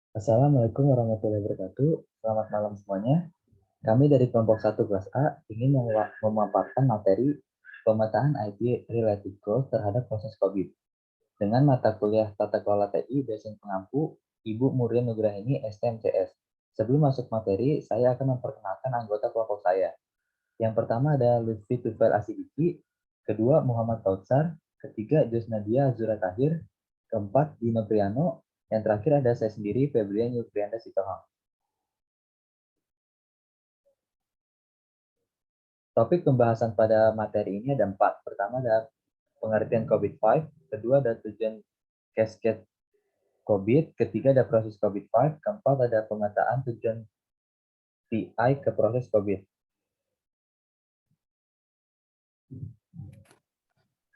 Assalamualaikum warahmatullahi wabarakatuh. Selamat malam semuanya. Kami dari kelompok 1 kelas A ingin memaparkan materi pemetaan IT related goals terhadap proses COVID dengan mata kuliah Tata Kelola TI dosen pengampu Ibu Murian Nugrahini STMCS. Sebelum masuk materi, saya akan memperkenalkan anggota kelompok saya. Yang pertama ada Lutfi Tufail Asidiki, kedua Muhammad Kautsar, ketiga Josnadia Azura Tahir, keempat Dino Priano, yang terakhir ada saya sendiri Febrian Yulfrianda Sitohang. Topik pembahasan pada materi ini ada 4. Pertama ada pengertian COVID-5, kedua ada tujuan cascade COVID, ketiga ada proses COVID-5, keempat ada pemetaan tujuan TI ke proses COVID.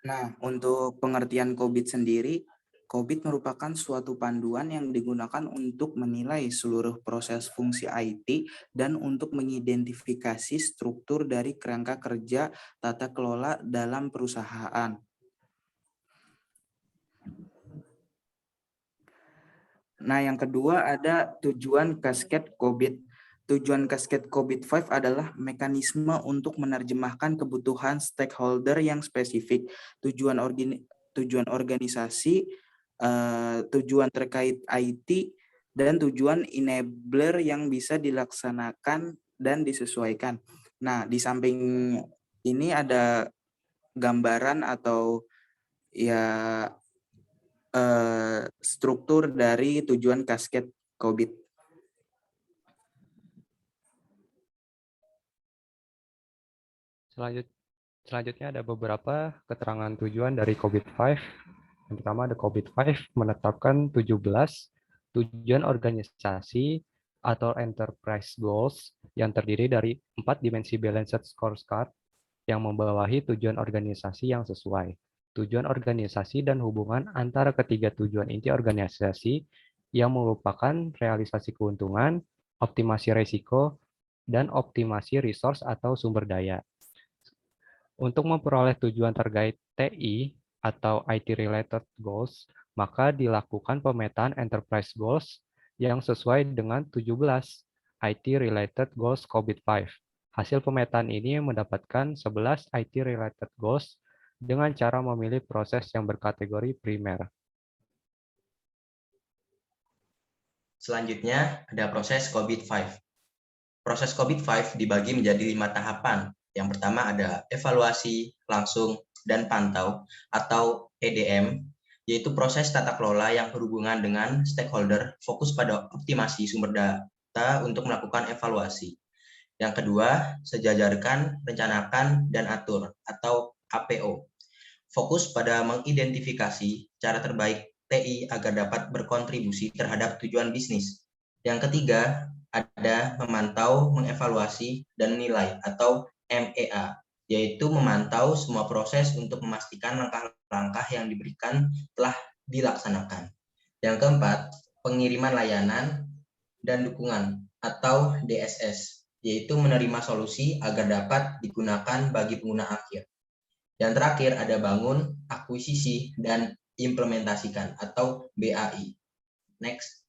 Nah, untuk pengertian COVID sendiri, COVID merupakan suatu panduan yang digunakan untuk menilai seluruh proses fungsi IT dan untuk mengidentifikasi struktur dari kerangka kerja tata kelola dalam perusahaan. Nah, yang kedua ada tujuan cascade COVID. Tujuan cascade COVID-5 adalah mekanisme untuk menerjemahkan kebutuhan stakeholder yang spesifik, tujuan organisasi, tujuan terkait IT, dan tujuan enabler yang bisa dilaksanakan dan disesuaikan. Nah, di samping ini ada gambaran atau ya struktur dari tujuan cascade COVID. Selanjutnya ada beberapa keterangan tujuan dari COVID-5. Yang pertama ada COVID-5 menetapkan 17 tujuan organisasi atau enterprise goals yang terdiri dari 4 dimensi balanced scorecard yang membawahi tujuan organisasi yang sesuai. Tujuan organisasi dan hubungan antara ketiga tujuan inti organisasi yang merupakan realisasi keuntungan, optimasi risiko, dan optimasi resource atau sumber daya. Untuk memperoleh tujuan terkait TI atau IT-related goals, maka dilakukan pemetaan enterprise goals yang sesuai dengan 17 IT-related goals COVID-5. Hasil pemetaan ini mendapatkan 11 IT-related goals dengan cara memilih proses yang berkategori primer. Selanjutnya ada proses COVID-5. Proses COVID-5 dibagi menjadi 5 tahapan. Yang pertama ada evaluasi, langsung, dan pantau atau EDM, yaitu proses tata kelola yang berhubungan dengan stakeholder fokus pada optimasi sumber data untuk melakukan evaluasi. Yang kedua, sejajarkan, rencanakan, dan atur atau APO. Fokus pada mengidentifikasi cara terbaik TI agar dapat berkontribusi terhadap tujuan bisnis. Yang ketiga, ada memantau, mengevaluasi, dan menilai atau MEA, yaitu memantau semua proses untuk memastikan langkah-langkah yang diberikan telah dilaksanakan. Yang keempat, pengiriman layanan dan dukungan atau DSS, yaitu menerima solusi agar dapat digunakan bagi pengguna akhir. Yang terakhir ada bangun, akuisisi, dan implementasikan atau BAI. Next.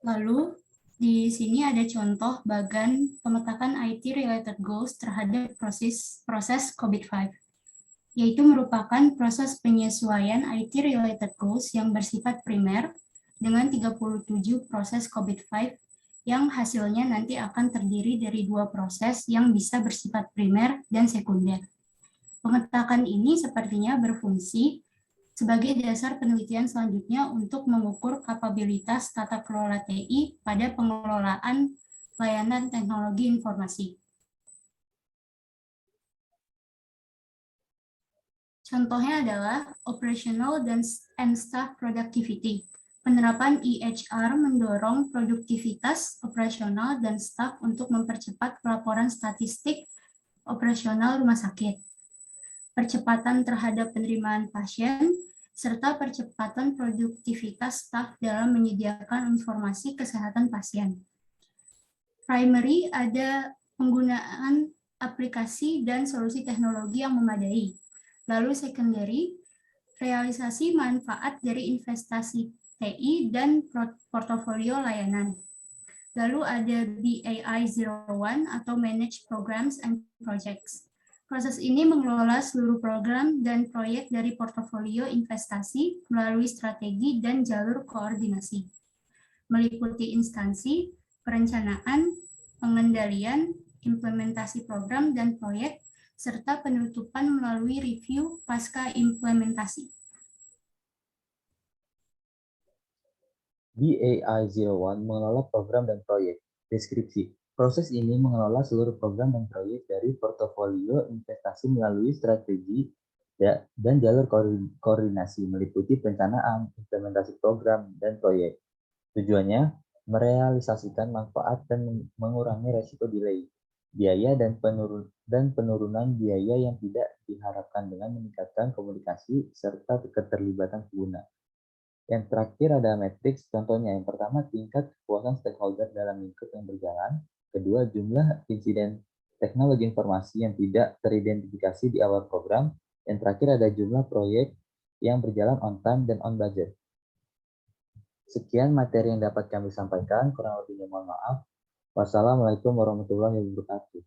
Lalu, di sini ada contoh bagan pemetaan IT-related goals terhadap proses COVID-5, yaitu merupakan proses penyesuaian IT-related goals yang bersifat primer dengan 37 proses COVID-5 yang hasilnya nanti akan terdiri dari 2 proses yang bisa bersifat primer dan sekunder. Pemetakan ini sepertinya berfungsi sebagai dasar penelitian selanjutnya untuk mengukur kapabilitas tata kelola TI pada pengelolaan layanan teknologi informasi. Contohnya adalah operational and staff productivity. Penerapan EHR mendorong produktivitas operasional dan staf untuk mempercepat pelaporan statistik operasional rumah sakit. percepatan terhadap penerimaan pasien, serta percepatan produktivitas staf dalam menyediakan informasi kesehatan pasien. Primary ada penggunaan aplikasi dan solusi teknologi yang memadai. Lalu secondary, realisasi manfaat dari investasi TI dan portofolio layanan. Lalu ada BAI 01 atau Manage Programs and Projects. Proses ini mengelola seluruh program dan proyek dari portofolio investasi melalui strategi dan jalur koordinasi. Meliputi instansi, perencanaan, pengendalian, implementasi program dan proyek, serta penutupan melalui review pasca implementasi. BAI 01 mengelola program dan proyek. Deskripsi. Proses ini mengelola seluruh program dan proyek dari portofolio investasi melalui strategi dan jalur koordinasi, meliputi perencanaan, implementasi program, dan proyek. Tujuannya, merealisasikan manfaat dan mengurangi resiko delay, biaya dan penurunan biaya yang tidak diharapkan dengan meningkatkan komunikasi serta keterlibatan pengguna. Yang terakhir ada matriks, contohnya yang pertama tingkat kepuasan stakeholder dalam lingkup yang berjalan, kedua jumlah insiden teknologi informasi yang tidak teridentifikasi di awal program, yang terakhir ada jumlah proyek yang berjalan on time dan on budget. Sekian materi yang dapat kami sampaikan, kurang lebihnya mohon maaf. Wassalamualaikum warahmatullahi wabarakatuh.